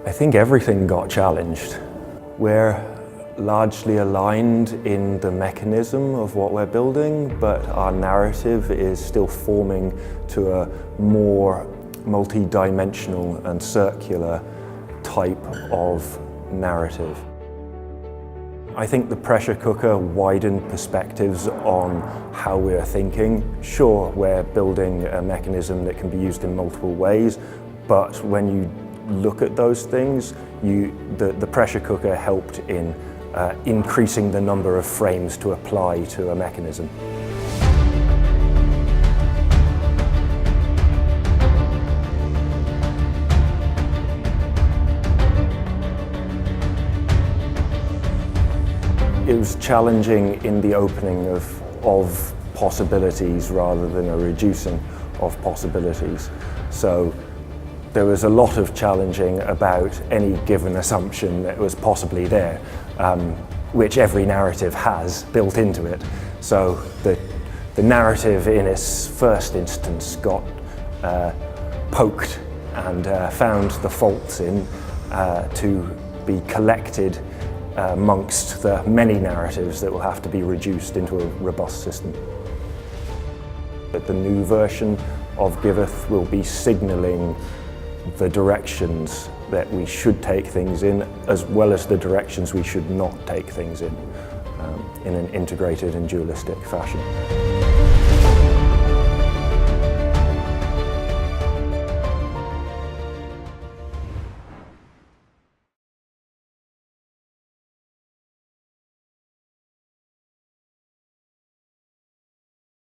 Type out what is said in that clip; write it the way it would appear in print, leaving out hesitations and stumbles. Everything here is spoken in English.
I think everything got challenged. We're largely aligned in the mechanism of what we're building, but our narrative is still forming to a more multi-dimensional and circular type of narrative. I think the pressure cooker widened perspectives on how we're thinking. Sure, we're building a mechanism that can be used in multiple ways, but when you look at those things, the pressure cooker helped in increasing the number of frames to apply to a mechanism. It was challenging in the opening of possibilities rather than a reducing of possibilities. So there was a lot of challenging about any given assumption that was possibly there, which every narrative has built into it. So the narrative in its first instance got poked and found the faults in to be collected amongst the many narratives that will have to be reduced into a robust system. But the new version of Giveth will be signalling the directions that we should take things in, as well as the directions we should not take things in an integrated and dualistic fashion.